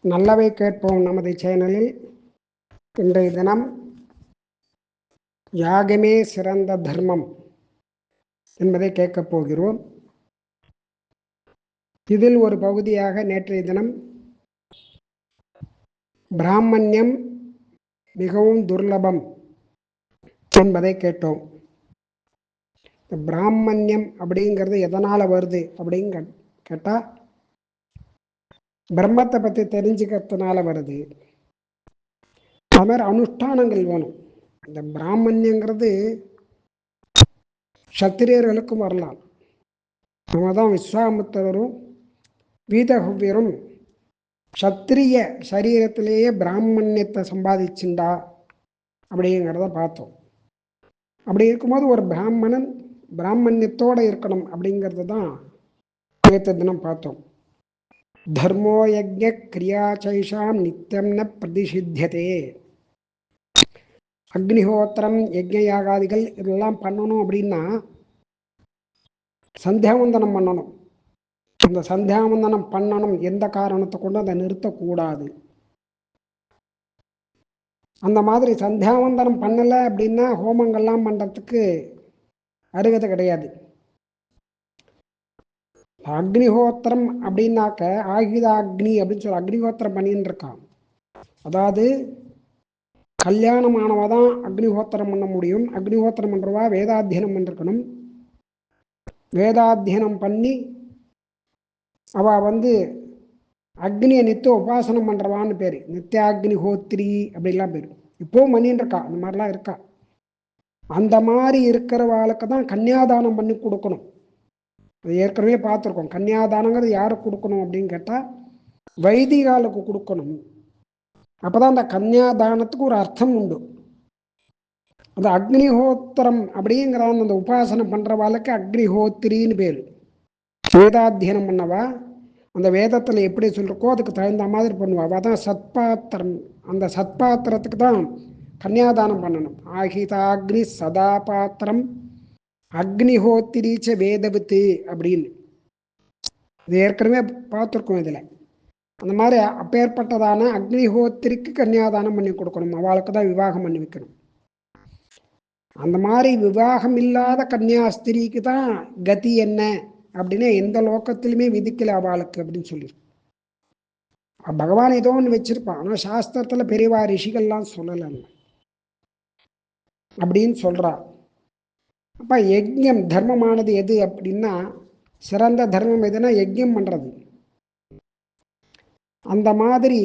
நல்லவை கேட்போம் நமது சேனலில் இன்றைய தினம் யாகமே சிறந்த தர்மம் என்பதை கேட்கப் போகிறோம். இதில் ஒரு பகுதியாக நேற்றைய தினம் பிராமணியம் மிகவும் துர்லபம் என்பதை கேட்டோம். பிராமணியம் அப்படிங்கிறது எதனால் வருது அப்படின்னு கேட்டால் பிரம்மத்தை பற்றி தெரிஞ்சுக்கிறதுனால வருது. அது மாதிரி அனுஷ்டானங்கள் வேணும். இந்த பிராமணியங்கிறது சத்திரியர்களுக்கும் வரலாம். நம்ம தான் விஸ்வாமித்திரரும் வீதகவ்யரும் சத்திரிய சரீரத்திலேயே பிராமணியத்தை சம்பாதிச்சுண்டா அப்படிங்கிறத பார்த்தோம். அப்படி இருக்கும்போது ஒரு பிராமணன் பிராமணியத்தோடு இருக்கணும் அப்படிங்கிறது தான் நேற்று தினம் பார்த்தோம். தர்மோ யஜ்ஞ கிரியாச்சைஷாம் நித்தியம் ந பிரதிஷித்தியதே. அக்னிஹோத்திரம் யஜ்ஞ யாகாதிகள் இதெல்லாம் பண்ணணும் அப்படின்னா சந்தியாவந்தனம் பண்ணணும். அந்த சந்தியாவந்தனம் பண்ணணும் எந்த காரணத்தை கொண்டு அதை நிறுத்தக்கூடாது. அந்த மாதிரி சந்தியாவந்தனம் பண்ணலை அப்படின்னா ஹோமங்கள்லாம் பண்ணுறதுக்கு அருகதை கிடையாது. அக்னிஹோத்திரம் அப்படின்னாக்க ஆகிதாக்னி அப்படின்னு சொல்லி அக்னிஹோத்திரம் பண்ணின்னு இருக்கான். அதாவது கல்யாணமானவா தான் அக்னிஹோத்திரம் பண்ண முடியும். அக்னிஹோத்திரம் பண்ணுறவா வேதாத்தியனம் பண்ணிருக்கணும். வேதாத்தியனம் பண்ணி அவள் அக்னியை நித்திய உபாசனம் பண்ணுறவான்னு பேர். நித்தியாக்னிஹோத்திரி அப்படிலாம் பேர். இப்போவும் பண்ணின்னு இருக்கா. அந்த மாதிரிலாம் இருக்கா. அந்த மாதிரி இருக்கிறவாளுக்கு தான் கன்னியாதானம் பண்ணி கொடுக்கணும். அது ஏற்கனவே பார்த்துருக்கோம். கன்னியாதானங்கிறது யாருக்கு கொடுக்கணும் அப்படின்னு கேட்டால் வைதிகாலுக்கு கொடுக்கணும். அப்போ தான் அந்த கன்னியாதானத்துக்கு ஒரு அர்த்தம் உண்டு. அந்த அக்னிஹோத்திரம் அப்படிங்கிற அந்த உபாசனை பண்ணுறவாளுக்கு அக்னிஹோத்திரின்னு பேர். வேதாத்தியனம் பண்ணவா அந்த வேதத்தில் எப்படி சொல்லிருக்கோ அதுக்கு தகுந்த மாதிரி பண்ணுவா. அதான் சத்பாத்திரம். அந்த சத்பாத்திரத்துக்கு தான் கன்னியாதானம் பண்ணணும். ஆகிதாக்னி சதா பாத்திரம் அக்னிஹோத்திரீச்ச வேதவித்து அப்படின்னு இது ஏற்கனவே பார்த்துருக்கோம். இதில் அந்த மாதிரி அப்பேற்பட்டதான அக்னிஹோத்திரிக்கு கன்னியாதானம் பண்ணி கொடுக்கணும். அவளுக்கு தான் விவாகம் பண்ணி வைக்கணும். அந்த மாதிரி விவாகம் இல்லாத கன்னியாஸ்திரிக்கு தான் கதி என்ன அப்படின்னு எந்த லோகத்திலுமே விதிக்கல அவளுக்கு அப்படின்னு சொல்லி பகவான் ஏதோ ஒன்று வச்சிருப்பான். ஆனால் சாஸ்திரத்தில் பெரியவா ரிஷிகள்லாம் சொல்லலை அப்படின்னு சொல்றா. அப்போ யஜ்ஞம் தர்மமானது எது அப்படின்னா சிறந்த தர்மம் எதுனா யஜ்ஞம் பண்ணுறது. அந்த மாதிரி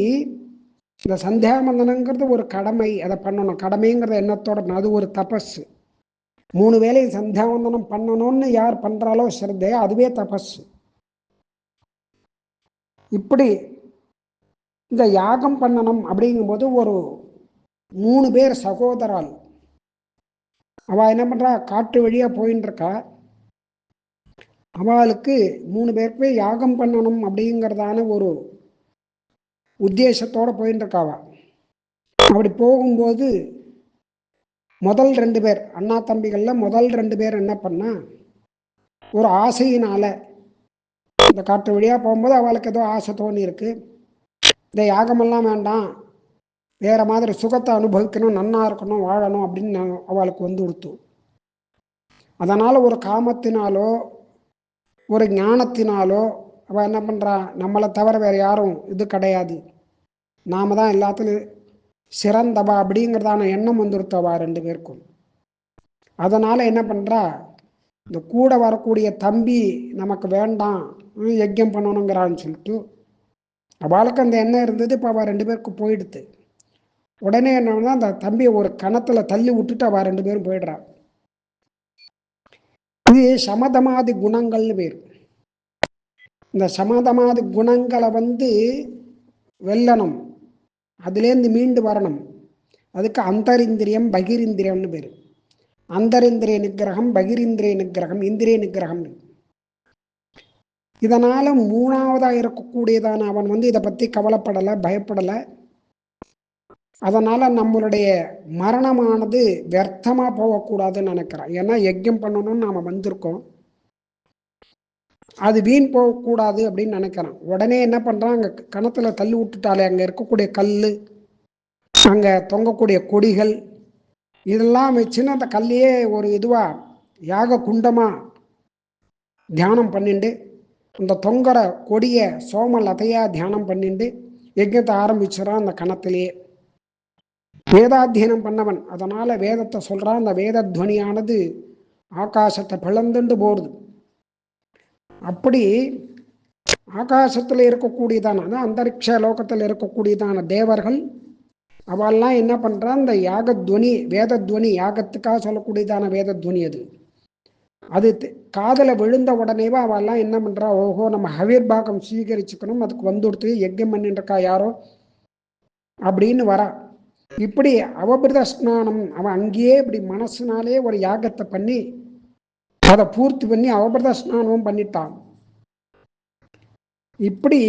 இந்த சந்தியாவந்தனங்கிறது ஒரு கடமை. அதை பண்ணணும். கடமைங்கிறத எண்ணத்தோட அது ஒரு தபஸ். 3 வேளை சந்தியாவந்தனம் பண்ணணும்னு யார் பண்றாலோ சிறந்தே அதுவே தபஸ். இப்படி இந்த யாகம் பண்ணணும் அப்படிங்கும்போது ஒரு 3 பேர் சகோதரால் அவ என்ன பண்றா, காட்டு வழியா போயின்னு இருக்கா. அவளுக்கு 3 பேருக்கு யாகம் பண்ணணும் அப்படிங்கிறதான ஒரு உத்தேசத்தோட போயின்னு இருக்காவா. அப்படி போகும்போது முதல் 2 பேர் அண்ணா தம்பிகள்ல முதல் 2 பேர் என்ன பண்ணா, ஒரு ஆசையினால இந்த காட்டு வழியா போகும்போது அவளுக்கு ஏதோ ஆசை தோணி இருக்கு. இந்த யாகமெல்லாம் வேண்டாம், வேற மாதிரி சுகத்தை அனுபவிக்கணும், நன்னா இருக்கணும், வாழணும் அப்படின்னு அவளுக்கு கொடுத்து. அதனால ஒரு காமத்தினாலோ ஒரு ஞானத்தினாலோ அவள் என்ன பண்றா, நம்மளை தவிர வேற யாரும் இது கிடையாது, நாம தான் எல்லாத்துலையும் சிறந்தவா அப்படிங்கிறதான எண்ணம் வந்துருத்தவா 2 பேருக்கும். அதனால என்ன பண்றா, இந்த கூட வரக்கூடிய தம்பி நமக்கு வேண்டாம், யஜ்யம் பண்ணணுங்கிறான்னு சொல்லிட்டு அவளுக்கு அந்த எண்ணம் இருந்தது. இப்போ அவள் 2 பேருக்கு போயிடுது. உடனே என்னன்னா அந்த தம்பியை ஒரு கணத்துல தள்ளி விட்டுட்டு அவள் 2 பேரும் போயிடுறா. இது சமதமாதி குணங்கள்னு பேர். இந்த சமதமாதி குணங்களை வெல்லணும், அதுலேருந்து மீண்டு வரணும். அதுக்கு அந்தரிந்திரியம் பகிரிந்திரியம்னு பேர். அந்தரிந்திரிய நிகிரகம், பகிரிந்திரிய நிகிரகம், இந்திரிய நிகிரகம். இதனால 3ஆவதா இருக்கக்கூடியதான அவன் இதை பத்தி கவலைப்படலை, பயப்படலை. அதனால நம்மளுடைய மரணமானது வியர்த்தமா போகக்கூடாதுன்னு நினைக்கிறான். ஏன்னா யஜ்யம் பண்ணணும்னு நாம வந்திருக்கோம். அது வீண் போகக்கூடாது அப்படின்னு நினைக்கிறான். உடனே என்ன பண்ணுறான், அங்கே கணத்தில் தள்ளி விட்டுட்டாலே அங்கே இருக்கக்கூடிய கல், அங்கே தொங்கக்கூடிய கொடிகள் இதெல்லாம் வச்சுன்னு அந்த கல்லையே ஒரு இதுவாக யாக குண்டமாக தியானம் பண்ணிண்டு, அந்த தொங்கர கொடிய சோம லதையாக தியானம் பண்ணிண்டு யஜ்ஞத்தை ஆரம்பிச்சிடறான் அந்த கணத்திலேயே. வேதாத்தியனம் பண்ணவன், அதனால் வேதத்தை சொல்கிறான். அந்த வேத துவனியானது ஆகாசத்தை பிளந்துண்டு போடுது. அப்படி ஆகாசத்தில் இருக்கக்கூடியதான அந்தரிக்ஷ லோகத்தில் இருக்கக்கூடியதான தேவர்கள் அவெல்லாம் என்ன பண்ணுறா, அந்த யாகத்வனி வேதத்வனி யாகத்துக்காக சொல்லக்கூடியதான வேதத்வனி அது காதலை விழுந்த உடனேவா அவெல்லாம் என்ன பண்ணுறா, ஓஹோ நம்ம ஹவிர்பாகம் ஸ்வீகரிச்சுக்கணும், அதுக்கு வந்துடுத்து யஜ்யம் பண்ணிட்டுருக்கா யாரோ அப்படின்னு வரா. இப்படி அவபிரத ஸ்நானம், அவன் அங்கேயே இப்படி மனசுனாலே ஒரு யாகத்தை பண்ணி அதை பூர்த்தி பண்ணி அவபிரத ஸ்நானமும் பண்ணிட்டான். இப்படி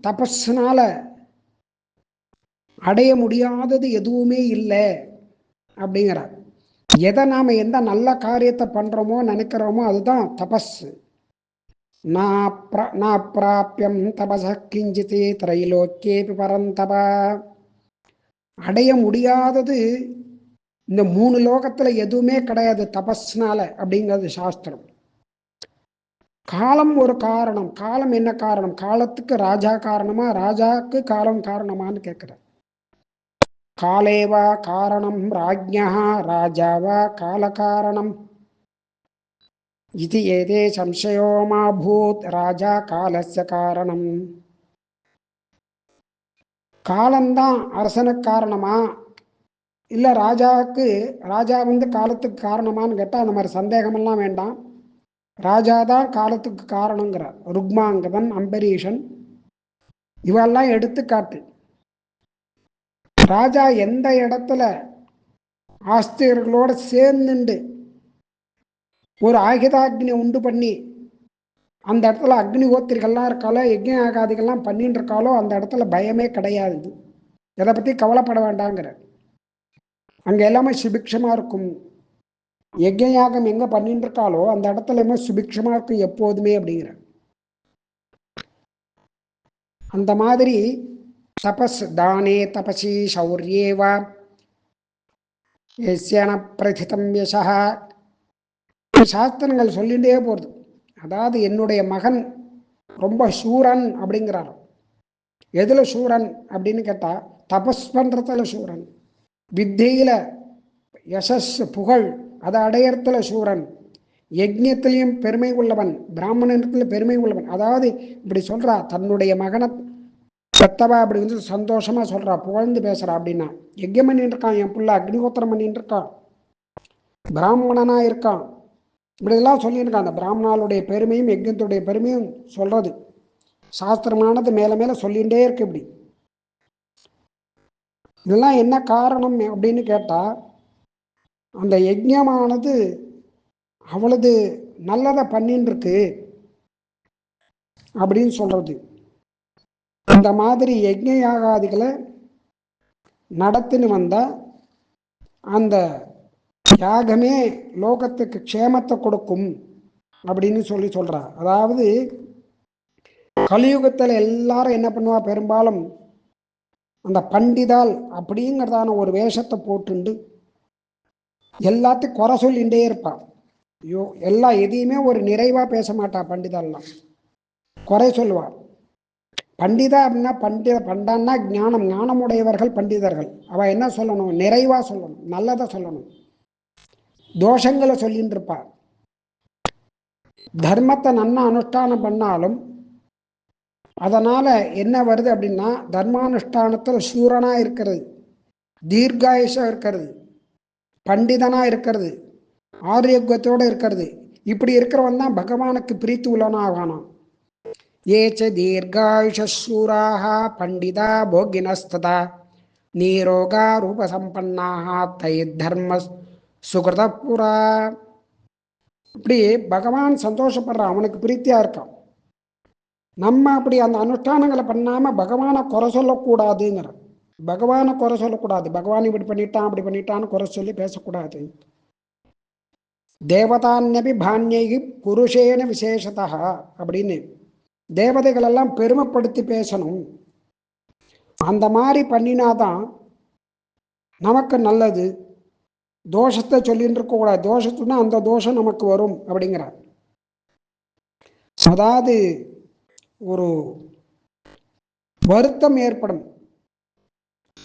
தபஸ்னால அடைய முடியாதது எதுவுமே இல்லை அப்படிங்கிறார். எதை நாம் எந்த நல்ல காரியத்தை பண்ணுறோமோ நினைக்கிறோமோ அதுதான் தபஸ். நான் பிராப்பியம் தபச கிஞ்சித் திரைலோக்கியேபி பரந்தப. அடைய முடியாதது இந்த 3 லோகத்தில் எதுவுமே கிடையாது தபஸ்னால அப்படிங்கிறது சாஸ்திரம். காலம் ஒரு காரணம். காலம் என்ன காரணம்? காலத்துக்கு ராஜா காரணமா, ராஜாக்கு காலம் காரணமான்னு கேட்குற. காலேவா காரணம் ராஜ்ஞா ராஜாவா கால காரணம் இது ஏதே சம்சயோ மா பூத் ராஜா காலஸ்ய காரணம். காலம்தான் அரசனுக்கு காரணமா இல்லை ராஜாவுக்கு, ராஜா காலத்துக்கு காரணமானு கேட்டால் அந்த மாதிரி சந்தேகமெல்லாம் வேண்டாம். ராஜாதான் காலத்துக்கு காரணங்கிறார். ருக்மாங்கதன், அம்பரீஷன் இவெல்லாம் எடுத்துக்காட்டு. ராஜா எந்த இடத்துல ஆஸ்திரியர்களோடு சேர்ந்துண்டு ஒரு ஆயுதாக்னி உண்டு பண்ணி அந்த இடத்துல அக்னிஹோத்திரிகள்லாம் இருக்காளோ, யஜ்ஞ ஆகாதிகள்லாம் பண்ணிட்டு இருக்காளோ அந்த இடத்துல பயமே கிடையாது. எதை பற்றி கவலைப்பட வேண்டாங்கிற. அங்கே எல்லாமே சுபிக்ஷமாக இருக்கும். யஜ்ஞயாகம் எங்கே பண்ணிட்டு இருக்காளோ அந்த இடத்துல சுபிக்ஷமாக இருக்கும் எப்போதுமே அப்படிங்கிற. அந்த மாதிரி தபஸ் தானே தபசி சௌரியேவா எஸ்யன பிரதிதம் யசா. சாஸ்திரங்கள் சொல்லிகிட்டே போகிறது. அதாவது என்னுடைய மகன் ரொம்ப சூரன் அப்படிங்கிறார். எதில் சூரன் அப்படின்னு கேட்டால் தபஸ் பண்ணுறதுல சூரன், வித்தியில் யசஸ் புகழ் அதை அடையறதுல சூரன், யஜ்ஞத்திலையும் பெருமை உள்ளவன், பிராமணத்தில் பெருமை உள்ளவன். அதாவது இப்படி சொல்கிறா, தன்னுடைய மகனை பெத்தவா அப்படி சந்தோஷமாக சொல்கிறா, புகழ்ந்து பேசுகிறா. அப்படின்னா யஜ்யம் பண்ணிட்டு இருக்கான் என் பிள்ளை, அக்னிஹோத்திரம் பண்ணிட்டு இருக்கான், பிராமணனாக இருக்கான், இப்படிலாம் சொல்லியிருக்கான். அந்த பிராமணாளுடைய பெருமையும் யஜ்ஞத்துடைய பெருமையும் சொல்கிறது சாஸ்திரமானது மேலே மேலே சொல்லிகிட்டே இருக்கு. இப்படி இதெல்லாம் என்ன காரணம் அப்படின்னு கேட்டால் அந்த யஜ்ஞமானது அவ்வளவு நல்லதை பண்ணின்னு இருக்கு அப்படின்னு சொல்கிறது. இந்த மாதிரி யஜ்ஞ யாகாதிகளை நடத்தின்னு வந்தால் அந்த யாகமே லோகத்துக்கு க்ஷேமத்தை கொடுக்கும் அப்படின்னு சொல்கிறா. அதாவது கலியுகத்தில் எல்லாரும் என்ன பண்ணுவா, பெரும்பாலும் அந்த பண்டிதால் அப்படிங்கிறதான ஒரு வேஷத்தை போட்டுண்டு எல்லாத்தையும் குறை சொல்லிகிட்டே இருப்பான். ஐயோ எதையுமே ஒரு நிறைவாக பேச மாட்டா. பண்டிதாலாம் குறை சொல்லுவாள். பண்டிதா அப்படின்னா பண்டான்னா ஞானமுடையவர்கள் பண்டிதர்கள். அவள் என்ன சொல்லணும்? நிறைவாக சொல்லணும், நல்லதை சொல்லணும். தோஷங்களை சொல்லிட்டு இருப்பா. தர்மத்தை நன்னா அனுஷ்டானம் பண்ணாலும் அதனால் என்ன வருது அப்படின்னா தர்மானுஷ்டானத்தில் சூரனாக இருக்கிறது, தீர்காயுஷாக இருக்கிறது, பண்டிதனாக இருக்கிறது, ஆரோக்கியத்தோடு இருக்கிறது. இப்படி இருக்கிறவன் தான் பகவானுக்கு பிரீத்தி உள்ளவனாகானான். ஏச்ச தீர்காயுஷூராக பண்டிதா போகினஸ்ததா நீரோகா ரூபசம்பன்னாக தை தர்ம சுகிருத புரா. இப்படி பகவான் சந்தோஷப்படுறான், அவனுக்கு பிரீத்தியாக இருக்கான். நம்ம அப்படி அந்த அனுஷ்டானங்களை பண்ணாமல் பகவானை குறை சொல்லக்கூடாதுங்கிற. பகவானை குறை சொல்லக்கூடாது. பகவான் இப்படி பண்ணிட்டான் அப்படி பண்ணிட்டான்னு குறை சொல்லி பேசக்கூடாது. தேவதான்யபி பான்யைகி புருஷேன விசேஷதா அப்படின்னு தேவதைகளெல்லாம் பெருமைப்படுத்தி பேசணும். அந்த மாதிரி பண்ணினாதான் நமக்கு நல்லது. தோஷத்தை சொல்லிட்டு இருக்கக்கூடாது. தோஷத்துனா அந்த தோஷம் நமக்கு வரும் அப்படிங்கிறார். அதாவது ஒரு வருத்தம் ஏற்படும்.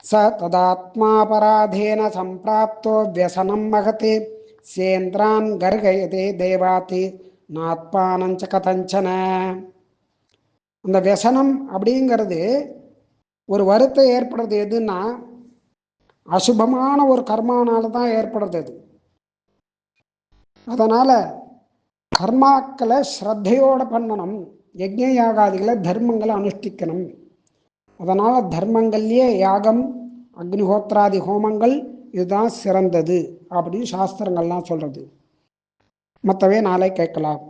ச ததாத்மாபராதேன சம்பிராப்தோ வியசனம் மகதே சேந்திரான் கர்கயதே தேவாதி நாத்மானஞ்ச கதஞ்சன. அந்த வியசனம் அப்படிங்கிறது ஒரு வருத்தம் ஏற்படுறது எதுன்னா அசுபமான ஒரு கர்மானால தான் ஏற்படுறது அது. அதனால கர்மாக்களை ஸ்ரத்தையோட பண்ணணும். யஜ்ஞ யாகாதிகளை தர்மங்களை அனுஷ்டிக்கணும். அதனால தர்மங்கள்லேயே யாகம் அக்னிஹோத்ராதி ஹோமங்கள் இதுதான் சிறந்தது அப்படின்னு சாஸ்திரங்கள்லாம் சொல்றது. மற்றவே நாளை கேட்கலாம்.